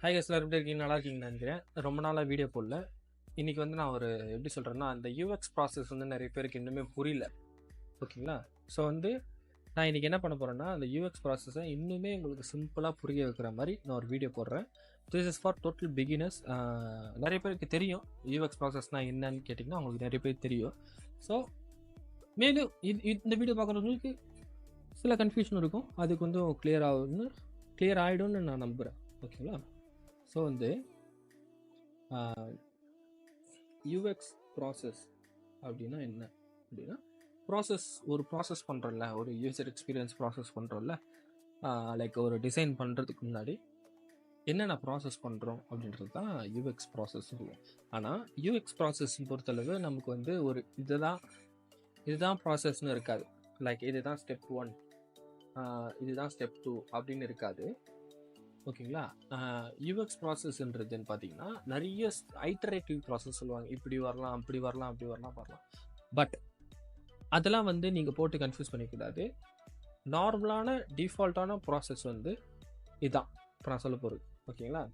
Hi guess எல்லாரும் எப்படி இருக்கீங்க? நல்லா இருக்கீங்கன்னு நினைக்கிறேன். ரொம்ப நாளாக வீடியோ போடல. இன்றைக்கி வந்து நான் எப்படி சொல்கிறேன்னா, அந்த யூஎக்ஸ் ப்ராசஸ் வந்து நிறைய பேருக்கு இன்னுமே புரியல. ஓகேங்களா? ஸோ நான் இன்றைக்கி என்ன பண்ண போகிறேன்னா, அந்த யூஎக்ஸ் ப்ராசஸை இன்னுமே உங்களுக்கு சிம்பிளாக புரிய வைக்கிற மாதிரி நான் ஒரு வீடியோ போடுறேன். This is for total beginners. நிறைய பேருக்கு தெரியும் யூஎக்ஸ் ப்ராசஸ்னால் என்னன்னு கேட்டிங்கன்னா அவங்களுக்கு நிறைய பேர் தெரியும். ஸோ மேலும் இந்த வீடியோ பார்க்குறவங்களுக்கு சில கன்ஃபியூஷன் இருக்கும். அது கொஞ்சம் கிளியர் ஆகிடும்னு நான் நம்புகிறேன். ஓகேங்களா? ஸோ யூஎக்ஸ் ப்ராசஸ் அப்படின்னா என்ன அப்படின்னா, ஒரு ப்ராசஸ் பண்ணுறோம்ல, ஒரு யூசர் எக்ஸ்பீரியன்ஸ் ப்ராசஸ் பண்ணுறோம்ல, லைக் ஒரு டிசைன் பண்ணுறதுக்கு முன்னாடி என்னென்ன ப்ராசஸ் பண்ணுறோம் அப்படின்றது தான் யூஎக்ஸ் ப்ராசஸ் சொல்லுவோம். ஆனால் யூஎக்ஸ் ப்ராசஸ் பொறுத்தளவு நமக்கு ஒரு இதுதான் ப்ராசஸ்ன்னு இருக்காது. லைக் இதுதான் ஸ்டெப் 1, இதுதான் ஸ்டெப் 2 அப்படின்னு இருக்காது. ஓகேங்களா? யூஎக்ஸ் ப்ராசஸ்ன்றதுன்னு பார்த்தீங்கன்னா நிறைய ஐட்டரேட்டிவ் ப்ராசஸ் சொல்லுவாங்க. இப்படி வரலாம், அப்படி வரலாம், அப்படி வரலாம். பட் அதெல்லாம் நீங்கள் போட்டு கன்ஃபியூஸ் பண்ணிக்கூடாது. நார்மலான டிஃபால்ட்டான ப்ராசஸ் இதுதான் இப்போ நான் சொல்ல போகிறது. ஓகேங்களா?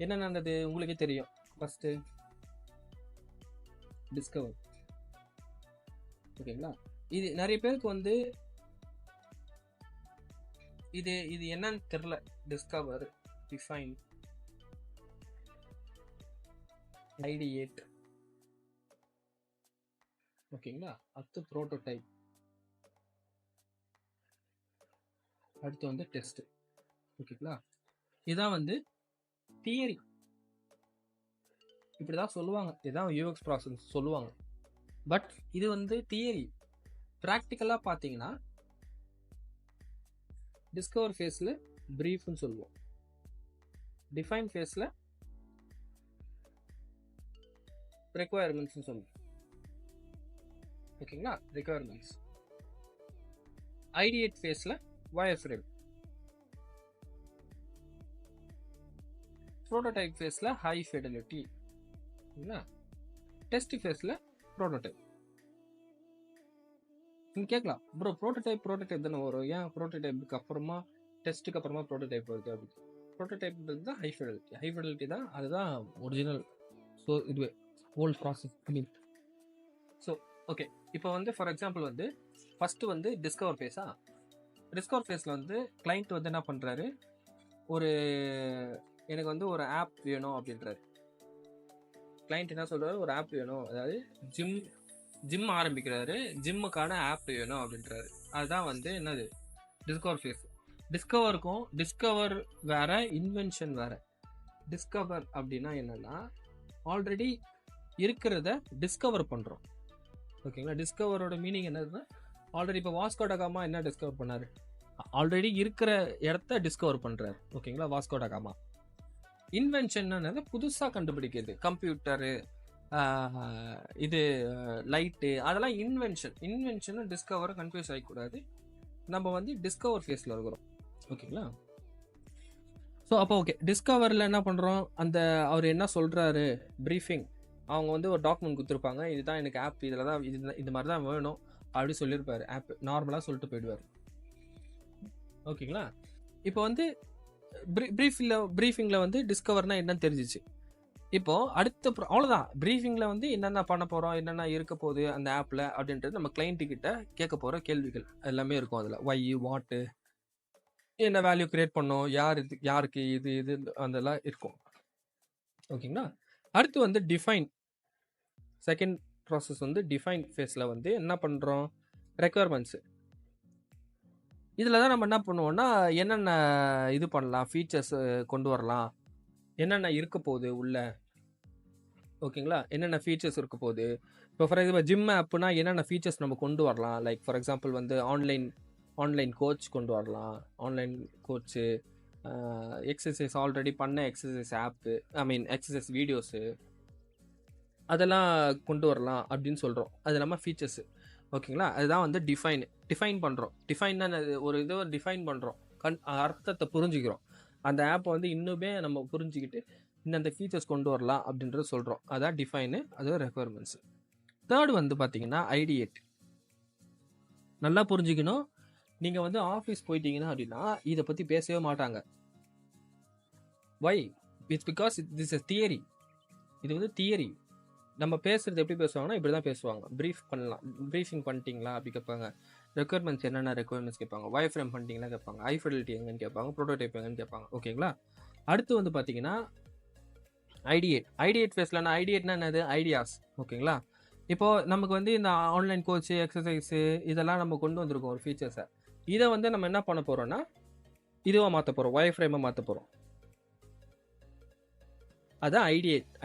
என்னென்னது உங்களுக்கே தெரியும். First discover. ஓகேங்களா? இது நிறைய பேருக்கு இது என்னன்னு தெரியல. Discover, define, ideate. ஓகேங்களா? அடுத்து ப்ரோட்டோடைப், அடுத்து டெஸ்ட். ஓகேங்களா? இதான் தியரி. இப்படிதான் சொல்லுவாங்க, இதான் யூஎக்ஸ் ப்ராசஸ் சொல்லுவாங்க. பட் இது தியரி. ப்ராக்டிக்கலாக பார்த்தீங்கன்னா டிஸ்கவர் ஃபேஸில் ப்ரீஃப்னு சொல்லுவோம். டிஃபைன் ஃபேஸில் ரெக்குவயர்மெண்ட்ஸ்னு சொல்லுவோம். ஓகேங்களா? ரெக்குவயர்மெண்ட்ஸ். ஐடியேட் ஃபேஸில் வயர் ஃப்ரேம். ப்ரோட்டோடைப் ஃபேஸில் ஹை ஃபிடலிட்டி. ஓகேங்களா? டெஸ்ட் ஃபேஸில் ப்ரோட்டோடைப். நீங்கள் கேட்கலாம், ப்ரோ ப்ரோட்டோடைப் தானே வரும், ஏன் ப்ரோட்டோடைப்புக்கு அப்புறமா டெஸ்ட்டுக்கு அப்புறமா ப்ரோட்டோடைப் வருது அப்படின்னு? ப்ரோட்டோடைப்ன்றது தான் ஹை ஃபிடலிட்டி தான், அதுதான் ஒரிஜினல். ஸோ இதுவே old process mean. So okay, இப்போ ஃபார் எக்ஸாம்பிள் ஃபஸ்ட்டு டிஸ்கவர் ஃபேஸா. டிஸ்கவர் ஃபேஸில் கிளைண்ட் என்ன பண்ணுறாரு, எனக்கு ஒரு ஆப் வேணும் அப்படின்றாரு. கிளைண்ட் என்ன சொல்கிறாரு, ஒரு ஆப் வேணும், அதாவது ஜிம் ஆரம்பிக்கிறாரு, ஜிம்முக்கான ஆப் வேணும் அப்படின்றாரு. அதுதான் என்னது டிஸ்கவர் ஃபேஸ். டிஸ்கவர் வேற, இன்வென்ஷன் வேற. டிஸ்கவர் அப்படின்னா என்னன்னா, ஆல்ரெடி இருக்கிறத டிஸ்கவர் பண்ணுறோம். ஓகேங்களா? டிஸ்கவரோட மீனிங் என்னதுன்னா, ஆல்ரெடி இப்போ வாஸ்கோ ட காமா என்ன டிஸ்கவர் பண்ணாரு, ஆல்ரெடி இருக்கிற இடத்த டிஸ்கவர் பண்ணுறாரு. ஓகேங்களா? வாஸ்கோ ட காமா. இன்வென்ஷன் புதுசாக கண்டுபிடிக்கிறது. கம்ப்யூட்டரு, இது லைட்டு, அதெல்லாம் இன்வென்ஷனும் டிஸ்கவரும் கன்ஃபியூஸ் ஆகிக்கூடாது. நம்ம டிஸ்கவர் ஃபேஸில் இருக்கிறோம். ஓகேங்களா? ஸோ அப்போ ஓகே, டிஸ்கவரில் என்ன பண்ணுறோம், அவர் என்ன சொல்கிறாரு, ப்ரீஃபிங். அவங்க ஒரு டாக்குமெண்ட் கொடுத்துருப்பாங்க, இதுதான் எனக்கு ஆப், இதில் தான் இந்த மாதிரி தான் வேணும் அப்படி சொல்லியிருப்பாரு. ஆப் நார்மலாக சொல்லிட்டு போயிடுவார். ஓகேங்களா? இப்போ ப்ரீஃபிங்கில் டிஸ்கவர்னால் என்னன்னு தெரிஞ்சிச்சு. இப்போ அடுத்த அவ்வளோதான். ப்ரீஃபிங்கில் என்னென்ன பண்ண போகிறோம், என்னென்ன இருக்க போகுது அந்த ஆப்பில் அப்படின்றது நம்ம கிளைண்ட்டுக்கிட்ட கேட்க போகிற கேள்விகள் எல்லாமே இருக்கும். அதில் ஒய், வாட்டு, என்ன வேல்யூ கிரியேட் பண்ணோம், யாருக்கு இது அதெல்லாம் இருக்கும். ஓகேங்களா? அடுத்து டிஃபைன். செகண்ட் ப்ராசஸ் டிஃபைன் ஃபேஸில் என்ன பண்ணுறோம், ரெக்குவயர்மெண்ட்ஸு. இதில் தான் நம்ம என்ன பண்ணுவோம்னா, என்னென்ன இது பண்ணலாம், ஃபீச்சர்ஸ் கொண்டு வரலாம், என்னென்ன இருக்க போகுது உள்ள. ஓகேங்களா? என்னென்ன ஃபீச்சர்ஸ் இருக்க போகுது. இப்போ ஃபார் எக்ஸாம்பிள் ஜிம் ஆப்னா என்னென்ன ஃபீச்சர்ஸ் நம்ம கொண்டு வரலாம். Like for example online coach கொண்டு வரலாம். ஆன்லைன் கோச்சு, எக்ஸசைஸ், ஆல்ரெடி பண்ண எக்ஸசைஸ் ஆப்பு, எக்ஸசைஸ் வீடியோஸு, அதெல்லாம் கொண்டு வரலாம் அப்படின்னு சொல்கிறோம். அது நம்ம ஃபீச்சர்ஸு. ஓகேங்களா? அதுதான் டிஃபைன் பண்ணுறோம். டிஃபைன்னா ஒரு இதை டிஃபைன் பண்ணுறோம், அர்த்தத்தை புரிஞ்சுக்கிறோம். அந்த ஆப்பை இன்னுமே நம்ம புரிஞ்சுக்கிட்டு இந்த ஃபீச்சர்ஸ் கொண்டு வரலாம் அப்படின்றத சொல்கிறோம். அதான் டிஃபைனு, அது ரெக்குவயர்மெண்ட்ஸு. தேர்டு பார்த்தீங்கன்னா ஐடியேட். நல்லா புரிஞ்சுக்கணும். நீங்கள் ஆஃபீஸ் போயிட்டீங்கன்னா அப்படின்னா இதை பற்றி பேசவே மாட்டாங்க. Why it's because this is theory. இது வந்து தியரி. நம்ம பேசுறது எப்படி பேசுவாங்கன்னா இப்படி தான் பேசுவாங்க. ப்ரீஃபிங் பண்ணிட்டீங்களா அப்படி கேட்பாங்க. ரெக்குயர்மெண்ட்ஸ் என்னென்ன ரெக்குயர்மெண்ட்ஸ் கேட்பாங்க. ஒயர் ஃப்ரேம் பண்ணிட்டீங்களா கேட்பாங்க. ஹை ஃபிடலிட்டி எங்கன்னு கேட்பாங்க. ப்ரோட்டோடைப் எங்கன்னு கேட்பாங்க. ஓகேங்களா. அடுத்து வந்து பார்த்தீங்கன்னா ஐடியேட் ஃபேஸ்லனா ஐடியேட்னா என்னது? ஐடியாஸ். ஓகேங்களா. இப்போ நமக்கு வந்து இந்த ஆன்லைன் கோச்சு எக்ஸசைஸு இதெல்லாம் நம்ம கொண்டு வந்திருக்கோம் ஒரு ஃபீச்சர்ஸை. இதை வந்து நம்ம என்ன பண்ண போகிறோம்னா இதுவாக மாற்ற போகிறோம். ஒயர் ஃப்ரேமை மாற்ற போகிறோம். அதான்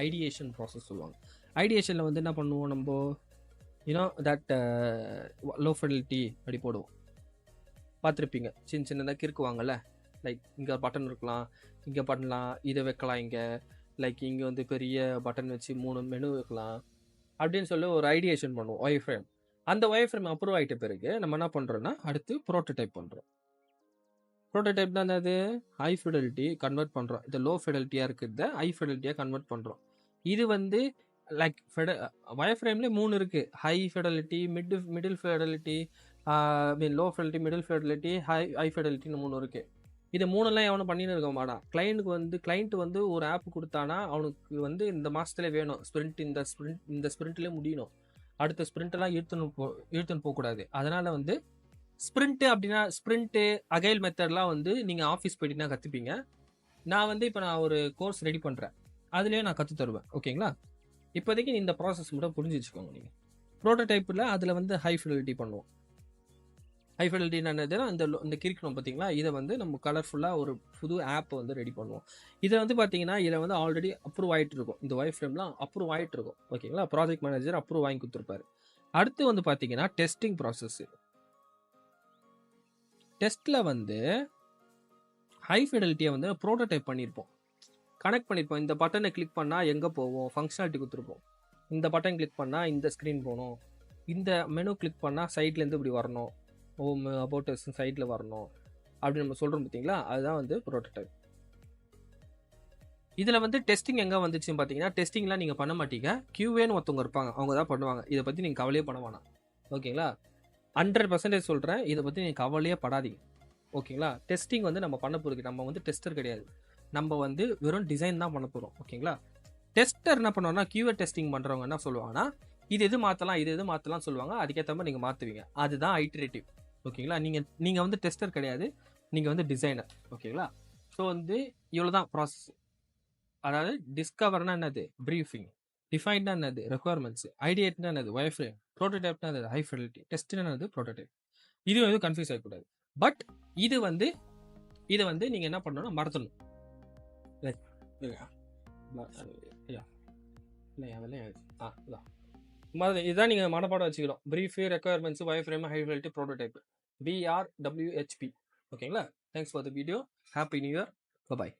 ஐடியேஷன் ப்ராசஸ் சொல்லுவாங்க. ஐடியேஷனில் வந்து என்ன பண்ணுவோம் நம்ம தட் லோ ஃபிடலிட்டி அப்படி போடுவோம். பார்த்துருப்பீங்க சின்னதாக கிறுக்குவாங்கல்ல. லைக் இங்கே பட்டன் இருக்கலாம், இங்கே பண்ணலாம், இதை வைக்கலாம், இங்கே லைக் இங்கே வந்து பெரிய பட்டன் வச்சு 3 மெனு வைக்கலாம் அப்படின்னு சொல்லி ஒரு ஐடியேஷன் பண்ணுவோம் ஒயர் ஃப்ரேம். அந்த ஒயர் ஃப்ரேம் அப்ரூவ் ஆகிட்ட பிறகு நம்ம என்ன பண்ணுறோன்னா அடுத்து ப்ரோட்டோடைப் பண்ணுறோம். ப்ரோட்டோடைப் தான் அது ஹை ஃபிடலிட்டி கன்வெர்ட் பண்ணுறோம். இது லோ ஃபிடலிட்டியாக இருக்கிறத ஹை ஃபிடலிட்டியாக கன்வெர்ட் பண்ணுறோம். இது வந்து லைக் ஒயர் ஃப்ரேம்லேயே 3 இருக்குது. High fidelity, middle fidelity, low fidelity, middle fidelity, high ஃபிடலிட்டின்னு 3 இருக்குது. இது 3எல்லாம் எவனும் பண்ணின்னு இருக்க மாட்டான். கிளைண்ட் வந்து ஒரு ஆப் கொடுத்தானா அவனுக்கு வந்து இந்த மாதத்துல வேணும் ஸ்பிரிண்ட், இந்த ஸ்பிரிண்ட்லேயே முடியணும். அடுத்த ஸ்பிரிண்டெல்லாம் இழுத்துன்னு போகக்கூடாது. அதனால் வந்து ஸ்பிரிண்ட்டு அப்படின்னா ஸ்பிரிண்ட்டு அகைல் மெத்தட்லாம் வந்து நீங்கள் ஆஃபீஸ் போயிட்டீங்கன்னா கற்றுப்பீங்க. நான் வந்து இப்போ நான் ஒரு கோர்ஸ் ரெடி பண்ணுறேன், அதுலேயே நான் கற்று தருவேன். ஓகேங்களா. இப்போதைக்கு இந்த ப்ராசஸ் மட்டும் புரிஞ்சு வச்சுக்கோங்க. நீங்கள் ப்ரோட்டோடைப்பில் அதில் வந்து ஹை ஃபிடலிட்டி பண்ணுவோம். ஹை ஃபிடலிட்டி என்னதுன்னா இந்த கிரிக்கணும் பார்த்தீங்களா, இதை வந்து நம்ம கலர்ஃபுல்லாக ஒரு புது ஆப் வந்து ரெடி பண்ணுவோம். இதை வந்து பார்த்தீங்கன்னா இதில் வந்து ஆல்ரெடி அப்ரூவ் ஆகிட்டு இருக்கும். இந்த ஒயர் ஃப்ரேம்லாம் அப்ரூவ் ஆகிட்டு இருக்கும். ஓகேங்களா. ப்ராஜெக்ட் மேனேஜர் அப்ரூவ் வாங்கி கொடுத்துருப்பாரு. அடுத்து வந்து பார்த்தீங்கன்னா டெஸ்டிங் ப்ராசஸ். டெஸ்ட்டில் வந்து ஹை ஃபிடலிட்டியை வந்து ப்ரோட்டோடைப் பண்ணியிருப்போம், கனெக்ட் பண்ணியிருப்போம். இந்த பட்டனை கிளிக் பண்ணால் எங்கே போவோம், ஃபங்க்ஷனாலிட்டி கொடுத்துருப்போம். இந்த பட்டன் கிளிக் பண்ணால் இந்த ஸ்க்ரீன் போகணும், இந்த மெனு கிளிக் பண்ணால் சைட்லேருந்து இப்படி வரணும், ஹோம் அபவுட் அஸ் சைடில் வரணும் அப்படின்னு நம்ம சொல்கிறோம் பார்த்தீங்களா. அதுதான் வந்து ப்ரோட்டோடைப். இதில் வந்து டெஸ்டிங் எங்கே வந்துச்சுன்னு பார்த்தீங்கன்னா டெஸ்டிங்லாம் நீங்கள் பண்ண மாட்டீங்க. QAன்னு ஒருத்தவங்க இருப்பாங்க, அவங்க தான் பண்ணுவாங்க. இதை பற்றி நீங்கள் கவலையே பண்ண வேணாம். ஓகேங்களா. 100% சொல்கிறேன், இதை பற்றி நீங்கள் கவலையே படாதீங்க. ஓகேங்களா. டெஸ்டிங் வந்து நம்ம பண்ண போகிறது, நம்ம வந்து டெஸ்டர் கிடையாது, நம்ம வந்து வெறும் டிசைன் தான் பண்ண போகிறோம். ஓகேங்களா. டெஸ்டர் என்ன பண்ணுவோம்னா QA டெஸ்டிங் பண்ணுறவங்க என்ன சொல்லுவாங்கன்னா இது மாற்றலாம் சொல்லுவாங்க. அதுக்கேற்ற மாதிரி நீங்கள் மாற்றுவீங்க. அதுதான் ஐட்ரேட்டிவ். ஓகேங்களா. நீங்கள் வந்து டெஸ்டர் கிடையாது, நீங்கள் வந்து டிசைனர். ஓகேங்களா. ஸோ வந்து இவ்வளோ தான் ப்ராசஸ். அதாவது டிஸ்கவர்னா என்னது? ப்ரீஃபிங். டிஃபைன்னா என்னது? ரெக்குயர்மெண்ட்ஸ். ஐடியேட்னா என்னது? Wire frame. ப்ரோட்டோடைப்னா என்னது? High fidelity. டெஸ்ட்னா என்னது? ப்ரோட்டோடைப். இது வந்து கன்ஃபியூஸ் ஆகக்கூடாது. பட் இதை வந்து நீங்கள் என்ன பண்ணணும்னா மறந்துடணும். இதுதான் நீங்கள் மனப்பாடம் வச்சுக்கணும். Brief, requirements, wire frame, high fidelity, prototype. BRWHP. ஓகேங்களா. Thanks for the video. Happy new year. Bye.